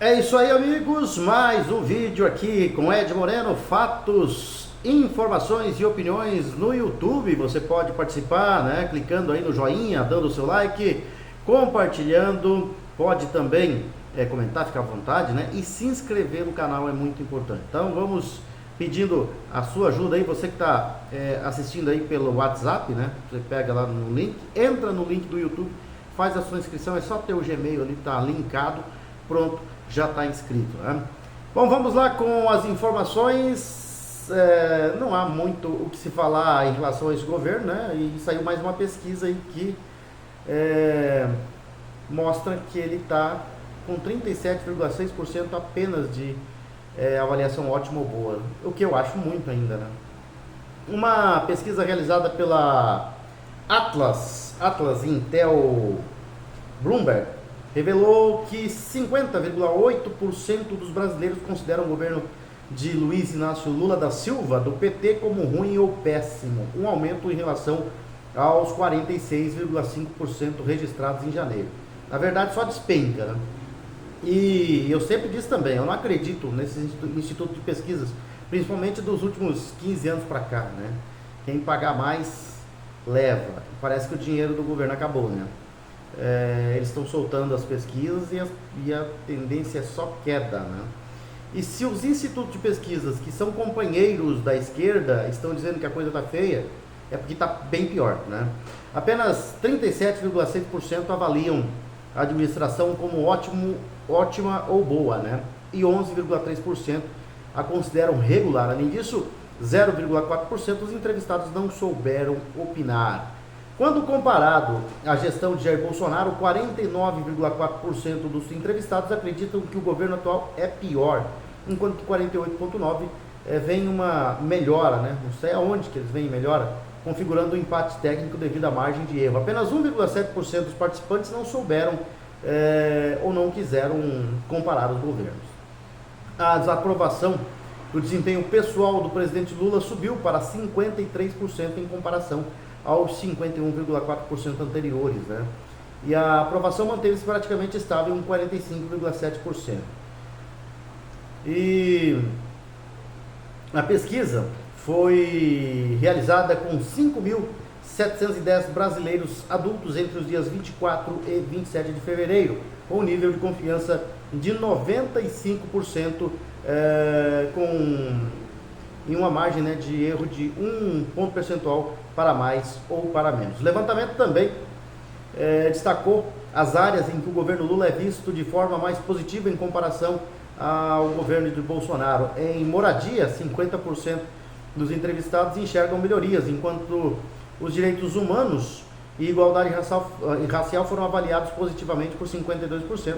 É isso aí, amigos, mais um vídeo aqui com Ed Moreno, fatos, informações e opiniões no YouTube. Você pode participar, né, clicando aí no joinha, dando o seu like, compartilhando, pode também comentar, ficar à vontade, né, e se inscrever no canal é muito importante. Então vamos pedindo a sua ajuda aí, você que está assistindo aí pelo WhatsApp, né, você pega lá no link, entra no link do YouTube, faz a sua inscrição, é só ter o Gmail ali, tá linkado, pronto, já está inscrito, né? Bom, vamos lá com as informações. Não há muito o que se falar em relação a esse governo, né? E saiu mais uma pesquisa aí que mostra que ele está com 37,6% apenas de avaliação ótima ou boa, o que eu acho muito ainda, né? Uma pesquisa realizada pela Atlas Intel Bloomberg revelou que 50,8% dos brasileiros consideram o governo de Luiz Inácio Lula da Silva, do PT, como ruim ou péssimo, um aumento em relação aos 46,5% registrados em janeiro. Na verdade, só despenca, né? E eu sempre disse também, eu não acredito nesse instituto de pesquisas, principalmente dos últimos 15 anos para cá, né? Quem pagar mais, leva. Parece que o dinheiro do governo acabou, né? Eles estão soltando as pesquisas e a tendência é só queda, né? E se os institutos de pesquisas que são companheiros da esquerda estão dizendo que a coisa está feia, é porque está bem pior, né? Apenas 37,6% avaliam a administração como ótima ou boa, né? E 11,3% a consideram regular. Além disso, 0,4% dos entrevistados não souberam opinar. Quando comparado à gestão de Jair Bolsonaro, 49,4% dos entrevistados acreditam que o governo atual é pior, enquanto 48,9% vem uma melhora, né? Não sei aonde que eles veem melhora, configurando um empate técnico devido à margem de erro. Apenas 1,7% dos participantes não souberam ou não quiseram comparar os governos. A desaprovação do desempenho pessoal do presidente Lula subiu para 53% em comparação aos 51,4% anteriores, né? E a aprovação manteve-se praticamente estável em 45,7%. E a pesquisa foi realizada com 5.710 brasileiros adultos entre os dias 24 e 27 de fevereiro, com um nível de confiança de 95%, em uma margem, né, de erro de 1 ponto percentual para mais ou para menos. O levantamento também destacou as áreas em que o governo Lula é visto de forma mais positiva em comparação ao governo de Bolsonaro. Em moradia, 50% dos entrevistados enxergam melhorias, enquanto os direitos humanos e igualdade racial foram avaliados positivamente por 52%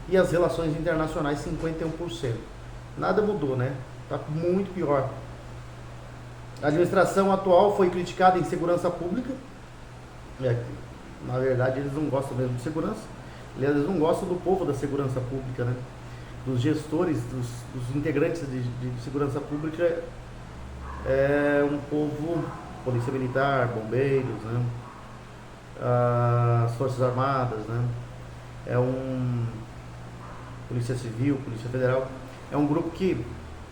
e as relações internacionais 51%. Nada mudou, né? Está muito pior. A administração atual foi criticada em segurança pública. Na verdade, eles não gostam mesmo de segurança. Aliás, eles não gostam do povo da segurança pública, né? Dos gestores, dos integrantes de segurança pública. É um povo, polícia militar, bombeiros, né? As forças armadas, né? Polícia civil, polícia federal. É um grupo que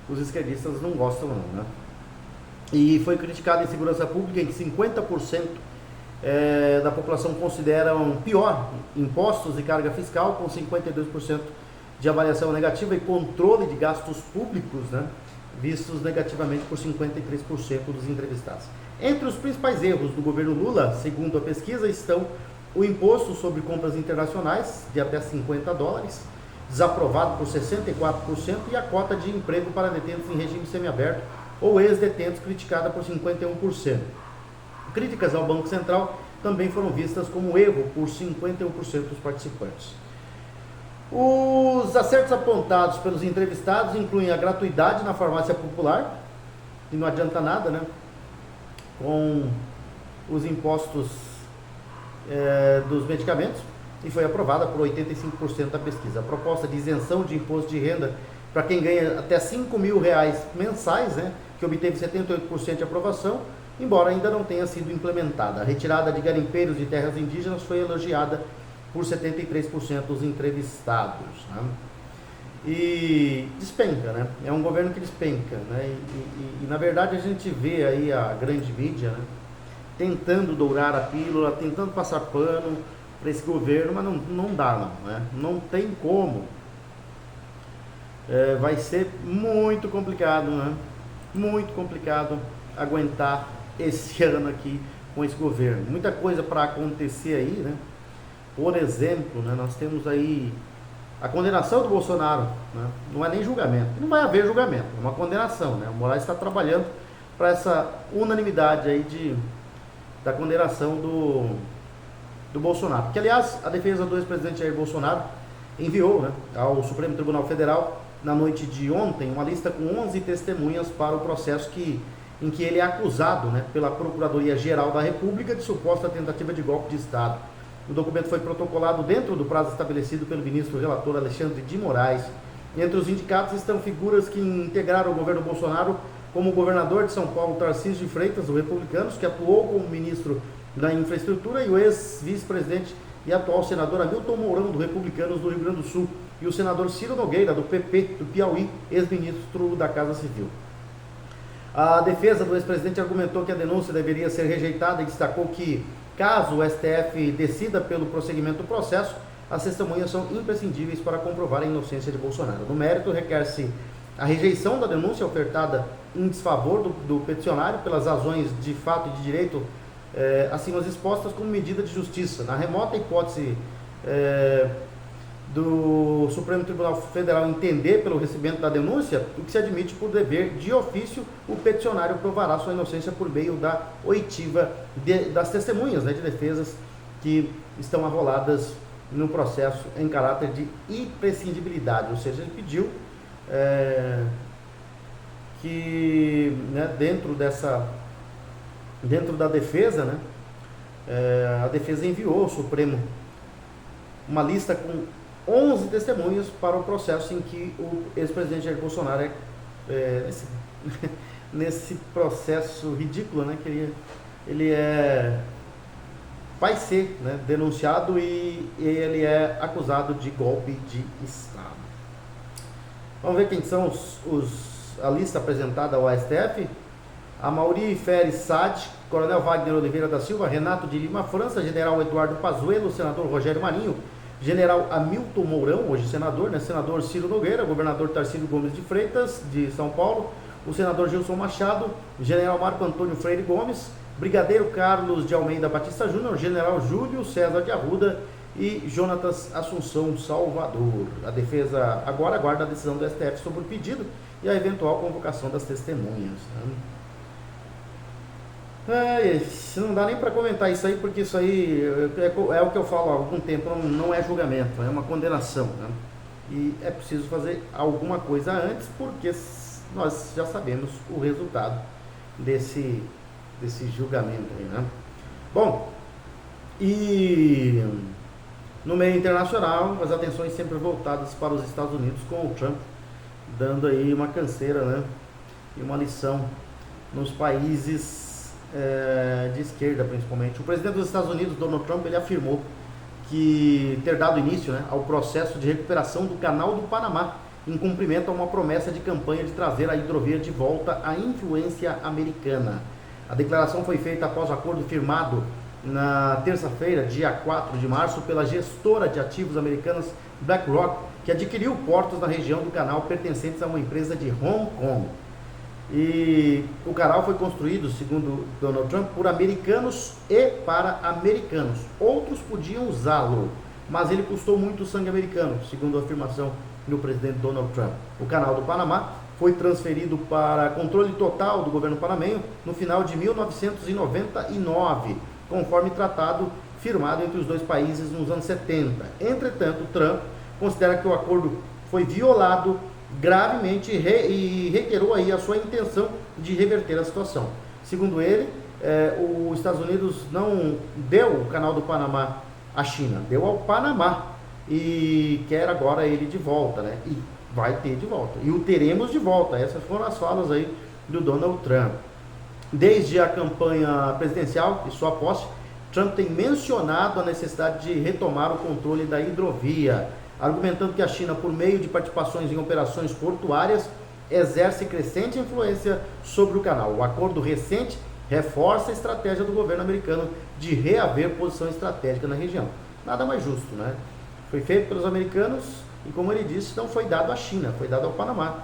os esquerdistas não gostam não, né? E foi criticado em segurança pública em que 50% da população consideram pior impostos e carga fiscal, com 52% de avaliação negativa, e controle de gastos públicos, né, vistos negativamente por 53% dos entrevistados. Entre os principais erros do governo Lula, segundo a pesquisa, estão o imposto sobre compras internacionais de até $50, desaprovado por 64%, e a cota de emprego para detentos em regime semiaberto ou ex-detentos, criticada por 51%. Críticas ao Banco Central também foram vistas como erro por 51% dos participantes. Os acertos apontados pelos entrevistados incluem a gratuidade na farmácia popular, que não adianta nada, né? Com os impostos dos medicamentos, e foi aprovada por 85% da pesquisa. A proposta de isenção de imposto de renda para quem ganha até R$5.000 mensais, né, que obteve 78% de aprovação, embora ainda não tenha sido implementada. A retirada de garimpeiros de terras indígenas foi elogiada por 73% dos entrevistados, né? e despenca, né? É um governo que despenca, né? E na verdade a gente vê aí a grande mídia, né, tentando dourar a pílula, tentando passar pano para esse governo, mas não dá não, né? Não tem como. Vai ser muito complicado, né? Muito complicado aguentar esse ano aqui com esse governo. Muita coisa para acontecer aí, né? Por exemplo, né, nós temos aí a condenação do Bolsonaro, né? Não é nem julgamento, não vai haver julgamento, é uma condenação, né? O Moraes está trabalhando para essa unanimidade aí da condenação do Bolsonaro. Porque, aliás, a defesa do ex-presidente Jair Bolsonaro enviou, né, ao Supremo Tribunal Federal, na noite de ontem, uma lista com 11 testemunhas para o processo em que ele é acusado, né, pela Procuradoria-Geral da República de suposta tentativa de golpe de Estado. O documento foi protocolado dentro do prazo estabelecido pelo ministro relator Alexandre de Moraes. Entre os indicados estão figuras que integraram o governo Bolsonaro, como o governador de São Paulo, Tarcísio de Freitas, do Republicanos, que atuou como ministro da Infraestrutura, e o ex-vice-presidente e atual senador Hamilton Mourão, do Republicanos do Rio Grande do Sul, e o senador Ciro Nogueira, do PP do Piauí, ex-ministro da Casa Civil. A defesa do ex-presidente argumentou que a denúncia deveria ser rejeitada e destacou que, caso o STF decida pelo prosseguimento do processo, as testemunhas são imprescindíveis para comprovar a inocência de Bolsonaro. No mérito, requer-se a rejeição da denúncia ofertada em desfavor do peticionário pelas razões de fato e de direito acima expostas como medida de justiça. Na remota hipótese do Supremo Tribunal Federal entender pelo recebimento da denúncia, o que se admite por dever de ofício, o peticionário provará sua inocência por meio da oitiva das testemunhas, né, de defesas que estão arroladas no processo em caráter de imprescindibilidade, ou seja, ele pediu que, né, dentro da defesa, né, a defesa enviou ao Supremo uma lista com 11 testemunhas para o processo em que o ex-presidente Jair Bolsonaro nesse processo ridículo, né, que ele vai ser, né, denunciado e ele é acusado de golpe de Estado. Vamos ver quem são a lista apresentada ao STF. Amaury Feres Sade, Coronel Wagner Oliveira da Silva, Renato de Lima França, General Eduardo Pazuello, Senador Rogério Marinho, General Hamilton Mourão, hoje senador, né? Senador Ciro Nogueira, Governador Tarcísio Gomes de Freitas, de São Paulo, o Senador Gilson Machado, General Marco Antônio Freire Gomes, Brigadeiro Carlos de Almeida Batista Júnior, General Júlio César de Arruda e Jonatas Assunção Salvador. A defesa agora aguarda a decisão do STF sobre o pedido e a eventual convocação das testemunhas, né? Não dá nem para comentar isso aí, porque isso aí é o que eu falo há algum tempo, não é julgamento, é uma condenação, né? E é preciso fazer alguma coisa antes, porque nós já sabemos o resultado desse julgamento aí, né? Bom, e no meio internacional, as atenções sempre voltadas para os Estados Unidos, com o Trump dando aí uma canseira, né, e uma lição nos países de esquerda, principalmente. O presidente dos Estados Unidos, Donald Trump, ele afirmou que ter dado início, né, ao processo de recuperação do Canal do Panamá, em cumprimento a uma promessa de campanha de trazer a hidrovia de volta à influência americana. A declaração foi feita após o acordo firmado na terça-feira, dia 4 de março, pela gestora de ativos americanas BlackRock, que adquiriu portos na região do canal pertencentes a uma empresa de Hong Kong. E o canal foi construído, segundo Donald Trump, por americanos e para americanos. Outros podiam usá-lo, mas ele custou muito sangue americano, segundo a afirmação do presidente Donald Trump. O Canal do Panamá foi transferido para controle total do governo panamenho no final de 1999, conforme tratado firmado entre os dois países nos anos 70. Entretanto, Trump considera que o acordo foi violado gravemente e reiterou aí a sua intenção de reverter a situação. Segundo ele, os Estados Unidos não deu o Canal do Panamá à China, deu ao Panamá e quer agora ele de volta, né? E vai ter de volta, e o teremos de volta. Essas foram as falas aí do Donald Trump. Desde a campanha presidencial e sua posse, Trump tem mencionado a necessidade de retomar o controle da hidrovia. argumentando que a China, por meio de participações em operações portuárias, exerce crescente influência sobre o canal. O acordo recente reforça a estratégia do governo americano de reaver posição estratégica na região. Nada mais justo, né? Foi feito pelos americanos e, como ele disse, não foi dado à China, foi dado ao Panamá.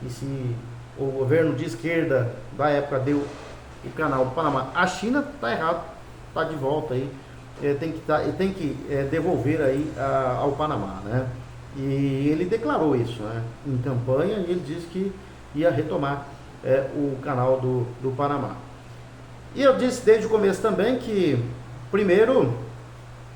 E se o governo de esquerda da época deu o canal do Panamá à China, está errado, está de volta aí, tem que devolver aí ao Panamá, né? E ele declarou isso, né, em campanha, e ele disse que ia retomar o canal do Panamá. E eu disse desde o começo também que, primeiro,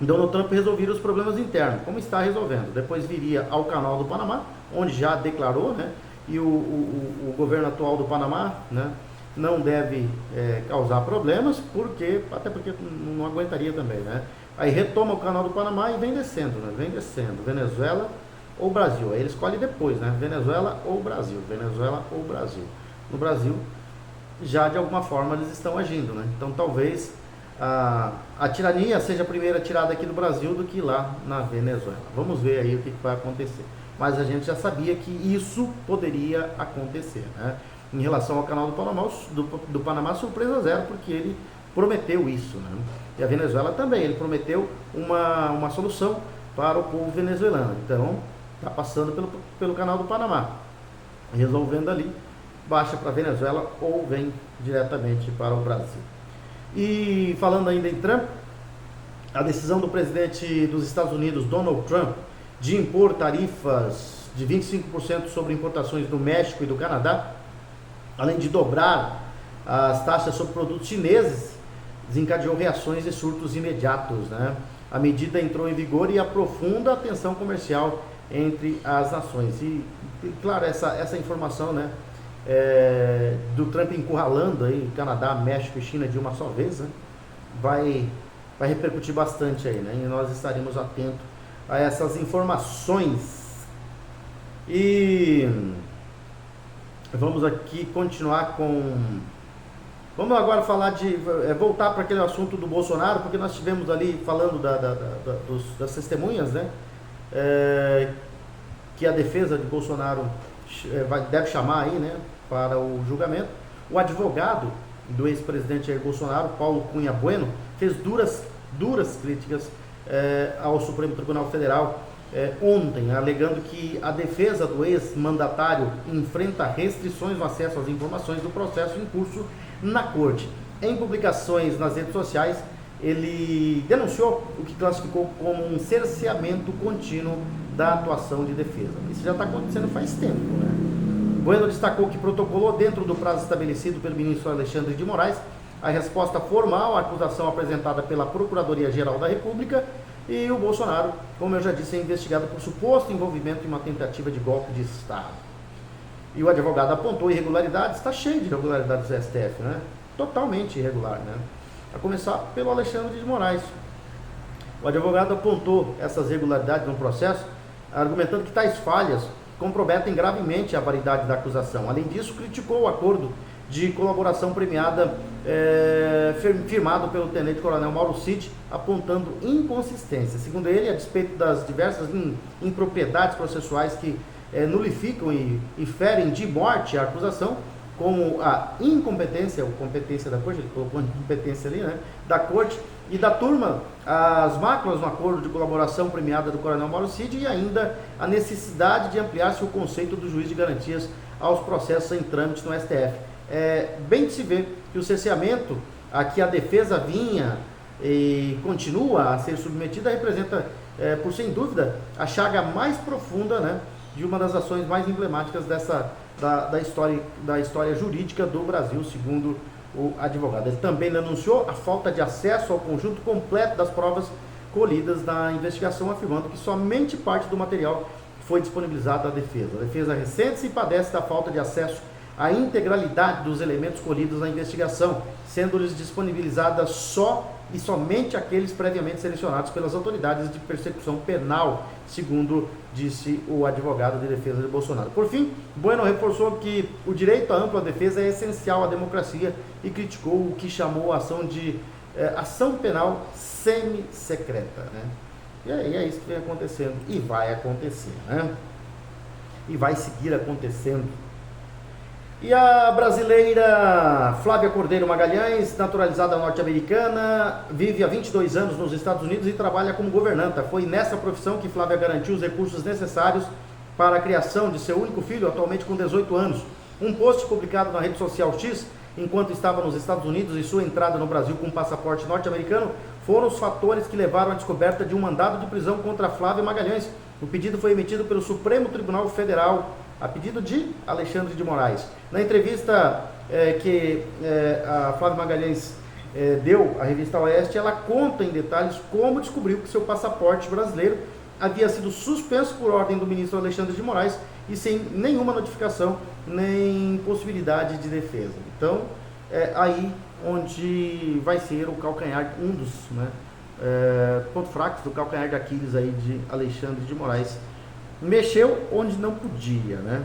Donald Trump resolveria os problemas internos, como está resolvendo. Depois viria ao canal do Panamá, onde já declarou, né, e o governo atual do Panamá, né, não deve causar problemas, até porque não aguentaria também, né. Aí retoma o canal do Panamá e vem descendo, né, Venezuela ou Brasil. Aí ele escolhe depois, né, Venezuela ou Brasil, Venezuela ou Brasil. No Brasil, já de alguma forma eles estão agindo, né, então talvez a tirania seja a primeira tirada aqui do Brasil do que lá na Venezuela. Vamos ver aí o que vai acontecer. Mas a gente já sabia que isso poderia acontecer, né? Em relação ao canal do Panamá, surpresa zero, porque ele prometeu isso, né? E a Venezuela também, ele prometeu uma solução para o povo venezuelano. Então, está passando pelo canal do Panamá, resolvendo ali, baixa para a Venezuela ou vem diretamente para o Brasil. E falando ainda em Trump, a decisão do presidente dos Estados Unidos, Donald Trump, de impor tarifas de 25% sobre importações do México e do Canadá, além de dobrar as taxas sobre produtos chineses, desencadeou reações e surtos imediatos, né? A medida entrou em vigor e aprofunda a tensão comercial entre as nações. E claro, essa informação, né, do Trump encurralando aí Canadá, México e China de uma só vez, né, vai repercutir bastante aí, né, e nós estaremos atentos a essas informações. E vamos aqui continuar vamos agora falar voltar para aquele assunto do Bolsonaro, porque nós estivemos ali falando das testemunhas, né, que a defesa de Bolsonaro deve chamar aí, né, para o julgamento. O advogado do ex-presidente Jair Bolsonaro, Paulo Cunha Bueno, fez duras críticas ao Supremo Tribunal Federal ontem, alegando que a defesa do ex-mandatário enfrenta restrições no acesso às informações do processo em curso na corte. Em publicações nas redes sociais, ele denunciou o que classificou como um cerceamento contínuo da atuação de defesa. Isso já está acontecendo faz tempo, né? Bueno destacou que protocolou, dentro do prazo estabelecido pelo ministro Alexandre de Moraes, a resposta formal à acusação apresentada pela Procuradoria-Geral da República, e o Bolsonaro, como eu já disse, é investigado por suposto envolvimento em uma tentativa de golpe de Estado. E o advogado apontou irregularidades, está cheio de irregularidades do STF, né? Totalmente irregular, né? A começar pelo Alexandre de Moraes. O advogado apontou essas irregularidades no processo, argumentando que tais falhas comprometem gravemente a validade da acusação. Além disso, criticou o acordo de colaboração premiada firmado pelo tenente-coronel Mauro Cid, apontando inconsistência. Segundo ele, a despeito das diversas impropriedades processuais que nulificam e ferem de morte a acusação, como a incompetência, ou competência da corte, ele colocou incompetência ali, né, da corte e da turma, as máculas no acordo de colaboração premiada do coronel Mauro Cid, e ainda a necessidade de ampliar-se o conceito do juiz de garantias aos processos em trâmite no STF. Bem de se ver que o cerceamento a que a defesa vinha e continua a ser submetida representa, por sem dúvida, a chaga mais profunda, né, de uma das ações mais emblemáticas da história jurídica do Brasil, segundo o advogado. Ele também denunciou a falta de acesso ao conjunto completo das provas colhidas na investigação, afirmando que somente parte do material foi disponibilizado à defesa. A defesa ressente-se e padece da falta de acesso à integralidade dos elementos colhidos na investigação, sendo-lhes disponibilizadas só e somente aqueles previamente selecionados pelas autoridades de persecução penal, segundo disse o advogado de defesa de Bolsonaro. Por fim, Bueno reforçou que o direito à ampla defesa é essencial à democracia e criticou o que chamou a ação de ação penal semi-secreta, né? E é isso que vem acontecendo. E vai acontecer, né? E vai seguir acontecendo. E a brasileira Flávia Cordeiro Magalhães, naturalizada norte-americana, vive há 22 anos nos Estados Unidos e trabalha como governanta. Foi nessa profissão que Flávia garantiu os recursos necessários para a criação de seu único filho, atualmente com 18 anos. Um post publicado na rede social X, enquanto estava nos Estados Unidos e sua entrada no Brasil com um passaporte norte-americano, foram os fatores que levaram à descoberta de um mandado de prisão contra Flávia Magalhães. O pedido foi emitido pelo Supremo Tribunal Federal, a pedido de Alexandre de Moraes. Na entrevista que a Flávia Magalhães deu à revista Oeste, ela conta em detalhes como descobriu que seu passaporte brasileiro havia sido suspenso por ordem do ministro Alexandre de Moraes e sem nenhuma notificação nem possibilidade de defesa. Então, é aí onde vai ser o calcanhar, um dos pontos fracos do calcanhar de Aquiles aí de Alexandre de Moraes. Mexeu onde não podia, né?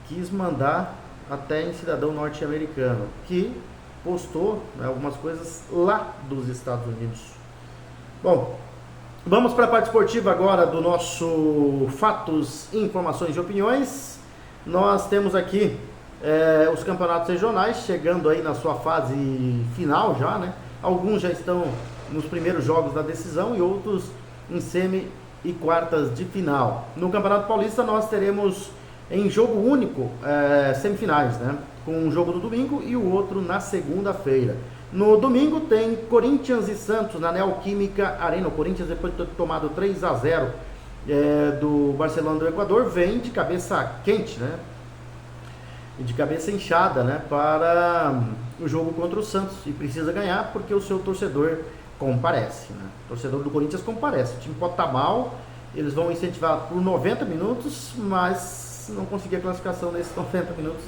Quis mandar até em cidadão norte-americano, que postou, né, algumas coisas lá dos Estados Unidos. Bom, vamos para a parte esportiva agora do nosso Fatos, Informações e Opiniões. Nós temos aqui os campeonatos regionais chegando aí na sua fase final já, né? Alguns já estão nos primeiros jogos da decisão e outros em semi e quartas de final. No Campeonato Paulista nós teremos em jogo único semifinais, né? Com um jogo no domingo e o outro na segunda-feira. No domingo tem Corinthians e Santos na Neoquímica Arena. O Corinthians, depois de ter tomado 3-0 do Barcelona do Equador, vem de cabeça quente, né? De cabeça inchada, né? Para o jogo contra o Santos. E precisa ganhar porque o seu torcedor comparece, né? O torcedor do Corinthians comparece. O time pode estar mal, eles vão incentivar por 90 minutos, mas se não conseguir a classificação nesses 90 minutos,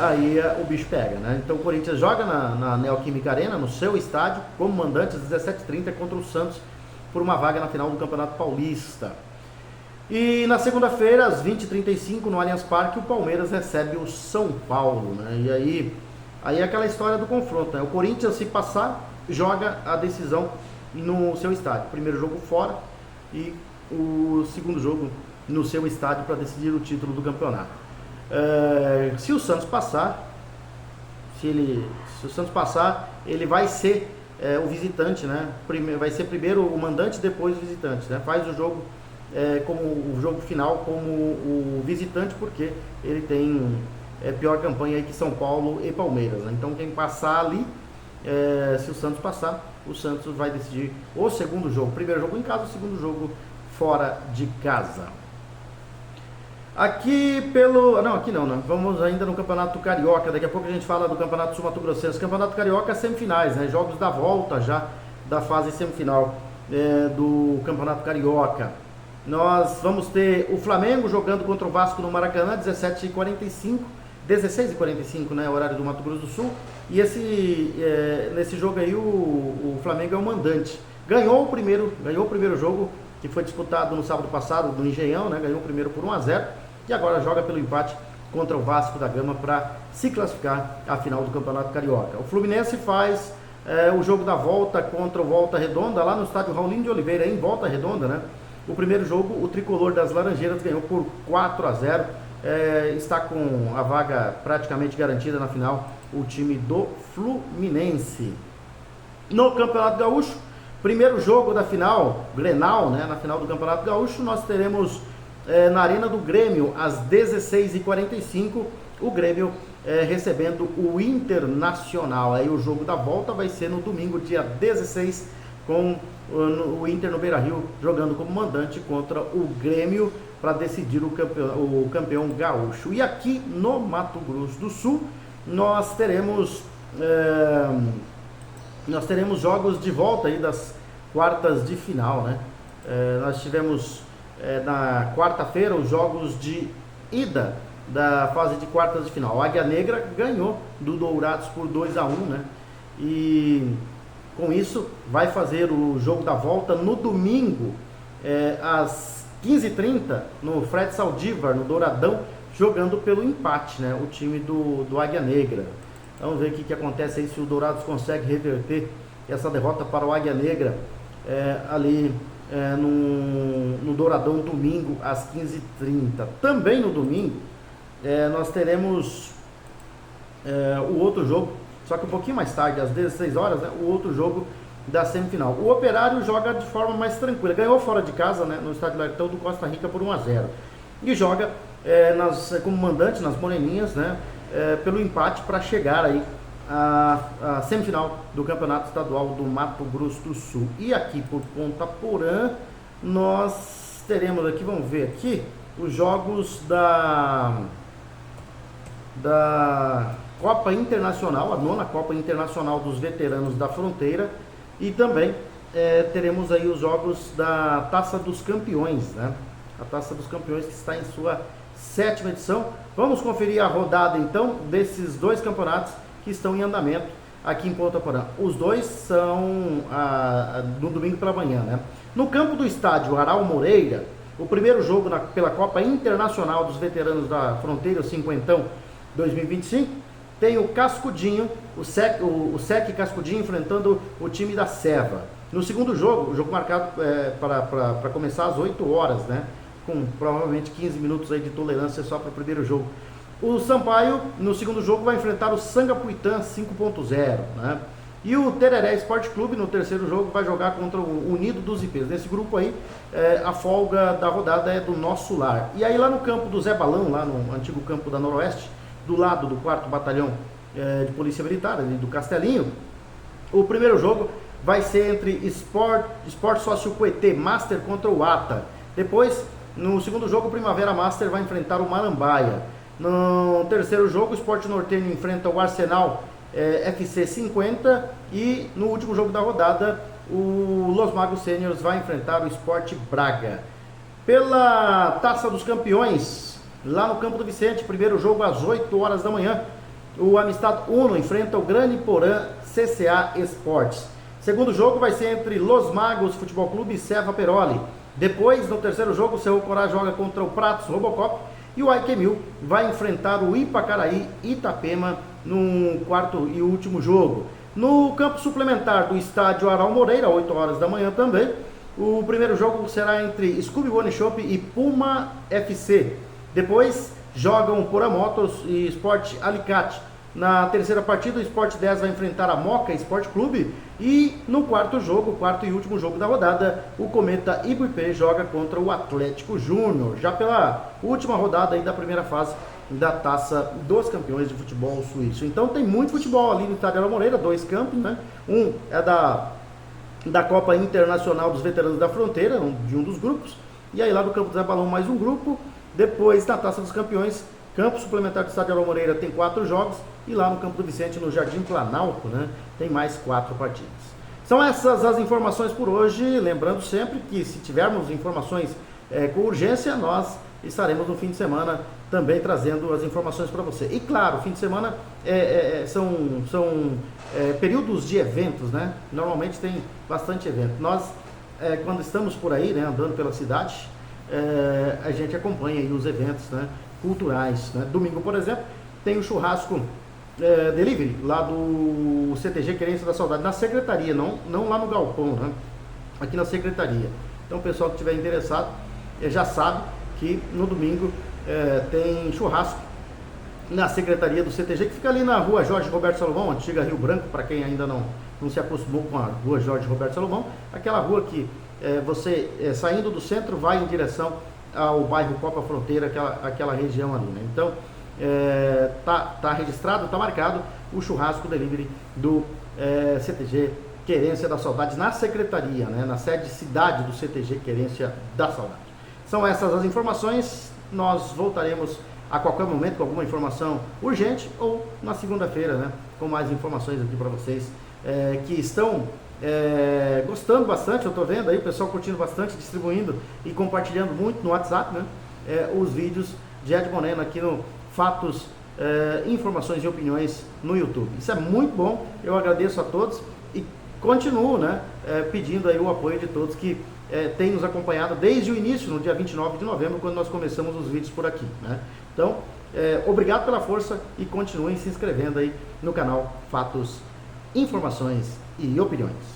aí o bicho pega, né? Então o Corinthians joga na Neoquímica Arena, no seu estádio, como mandante, às 17h30 contra o Santos, por uma vaga na final do Campeonato Paulista. E na segunda-feira, às 20h35, no Allianz Parque, o Palmeiras recebe o São Paulo, né? E aí é aquela história do confronto, né? O Corinthians, se passar, joga a decisão no seu estádio. Primeiro jogo fora e o segundo jogo no seu estádio para decidir o título do campeonato. Se o Santos passar, se o Santos passar, ele vai ser o visitante, né? Vai ser primeiro o mandante, depois o visitante, né? Faz o jogo como o jogo final como o visitante, porque ele tem pior campanha aí que São Paulo e Palmeiras, né? Então quem passar ali, se o Santos passar, o Santos vai decidir o segundo jogo. Primeiro jogo em casa, o segundo jogo fora de casa. Aqui aqui não, né? Vamos ainda no Campeonato Carioca. Daqui a pouco a gente fala do Campeonato Sul-Mato-Grossense. Campeonato Carioca, semifinais, né? Jogos da volta já da fase semifinal do Campeonato Carioca. Nós vamos ter o Flamengo jogando contra o Vasco no Maracanã, 17h45, 16h45, né? Horário do Mato Grosso do Sul. E nesse jogo aí o Flamengo é o mandante. Ganhou o primeiro jogo, que foi disputado no sábado passado no Engenhão, né? Ganhou o primeiro por 1-0 e agora joga pelo empate contra o Vasco da Gama para se classificar à final do Campeonato Carioca. O Fluminense faz o jogo da volta contra o Volta Redonda lá no estádio Raulinho de Oliveira, em Volta Redonda, né? O primeiro jogo, o tricolor das Laranjeiras ganhou por 4-0, está com a vaga praticamente garantida na final, o time do Fluminense. No Campeonato Gaúcho, primeiro jogo da final, Grenal, né, na final do Campeonato Gaúcho, nós teremos na Arena do Grêmio, às 16h45, o Grêmio recebendo o Internacional. Aí o jogo da volta vai ser no domingo, dia 16, com o Inter no Beira-Rio jogando como mandante contra o Grêmio para decidir o campeão gaúcho. E aqui no Mato Grosso do Sul nós teremos jogos de volta aí das quartas de final, né? Nós tivemos na quarta-feira os jogos de ida da fase de quartas de final. A Águia Negra ganhou do Dourados por 2-1, né? E com isso vai fazer o jogo da volta no domingo, às 15h30, no Fred Saldívar, no Douradão, jogando pelo empate, né? O time do Águia Negra. Vamos ver o que acontece aí, se o Dourados consegue reverter essa derrota para o Águia Negra ali no Douradão, domingo, às 15h30. Também no domingo, nós teremos o outro jogo, só que um pouquinho mais tarde, às 16 horas, né, o outro jogo da semifinal. O Operário joga de forma mais tranquila, ganhou fora de casa, né, no estádio Lertão do Costa Rica por 1-0, e joga como mandante nas Moreninhas, né, pelo empate para chegar aí a semifinal do Campeonato Estadual do Mato Grosso do Sul. E aqui por Ponta Porã nós teremos aqui, vamos ver aqui, os jogos da Copa Internacional, a 9ª Copa Internacional dos Veteranos da Fronteira, e também teremos aí os jogos da Taça dos Campeões, né? A Taça dos Campeões, que está em sua 7ª edição. Vamos conferir a rodada então desses dois campeonatos que estão em andamento aqui em Ponta Porã. Os dois são no domingo pela manhã, né? No campo do estádio Aral Moreira, o primeiro jogo pela Copa Internacional dos Veteranos da Fronteira, o Cinquentão 2025, tem o Cascudinho, o SEC Cascudinho enfrentando o time da Seva. No segundo jogo, o jogo marcado para começar às 8 horas, né? Com provavelmente 15 minutos aí de tolerância só para o primeiro jogo. O Sampaio, no segundo jogo, vai enfrentar o Sangapuitã 5.0, né? E o Tereré Esporte Clube, no terceiro jogo, vai jogar contra o Unido dos Ipês. Nesse grupo aí, a folga da rodada é do Nosso Lar. E aí lá no campo do Zé Balão, lá no antigo campo da Noroeste, do lado do 4º Batalhão de Polícia Militar, ali do Castelinho, o primeiro jogo vai ser entre Sport Sócio Coetê Master contra o ATA. Depois, no segundo jogo, o Primavera Master vai enfrentar o Marambaia. No terceiro jogo, o Sport Nortenho enfrenta o Arsenal FC 50. E no último jogo da rodada, o Los Magos Sêniors vai enfrentar o Sport Braga. Pela Taça dos Campeões, lá no Campo do Vicente, primeiro jogo às 8 horas da manhã, o Amistad Uno enfrenta o Grande Porã CCA Esportes. Segundo jogo vai ser entre Los Magos Futebol Clube e Seva Peroli. Depois, no terceiro jogo, o Cerro Corá joga contra o Pratos Robocop. E o Aikemil vai enfrentar o Ipacaraí Itapema no quarto e último jogo. No campo suplementar do estádio Aral Moreira, 8 horas da manhã também, o primeiro jogo será entre Scooby One Shop e Puma FC. Depois jogam Porã Motos e Sport Alicate. Na terceira partida, o Sport 10 vai enfrentar a Moca Esporte Clube. E no quarto jogo, quarto e último jogo da rodada, o Cometa Ibuipê joga contra o Atlético Júnior, já pela última rodada aí da primeira fase da Taça dos Campeões de Futebol Suíço. Então tem muito futebol ali no estádio Aral Moreira, 2 campos, né? Um é da Copa Internacional dos Veteranos da Fronteira, de um dos grupos, e aí lá no campo do Zé Balão mais um grupo. Depois na Taça dos Campeões, campo suplementar do estádio Aral Moreira tem 4 jogos, e lá no Campo do Vicente, no Jardim Planalto, né, tem mais 4 partidas. São essas as informações por hoje. Lembrando sempre que se tivermos informações com urgência, nós estaremos no fim de semana também trazendo as informações para você. E claro, fim de semana são períodos de eventos, né? Normalmente tem bastante evento. Nós, quando estamos por aí, né, andando pela cidade, a gente acompanha aí os eventos, né, culturais, né? Domingo, por exemplo, tem o churrasco delivery lá do CTG Querência da Saudade, na secretaria, não lá no galpão, né? Aqui na secretaria. Então o pessoal que estiver interessado já sabe que no domingo tem churrasco na secretaria do CTG, que fica ali na rua Jorge Roberto Salomão, antiga Rio Branco, para quem ainda não se acostumou com a rua Jorge Roberto Salomão, aquela rua que você saindo do centro vai em direção ao bairro Copa Fronteira, aquela região ali, né? Então tá registrado, tá marcado o churrasco delivery do CTG Querência da Saudade na secretaria, né, na sede cidade do CTG Querência da Saudade. São essas as informações. Nós voltaremos a qualquer momento com alguma informação urgente ou na segunda-feira, né, com mais informações aqui para vocês que estão gostando bastante. Eu estou vendo aí o pessoal curtindo bastante, distribuindo e compartilhando muito no WhatsApp, né, os vídeos de Ed Moreno aqui no Fatos, Informações e Opiniões no YouTube. Isso é muito bom, eu agradeço a todos e continuo, né, pedindo aí o apoio de todos que têm nos acompanhado desde o início, no dia 29 de novembro, quando nós começamos os vídeos por aqui, né? Então, obrigado pela força e continuem se inscrevendo aí no canal Fatos, Informações e Opiniões.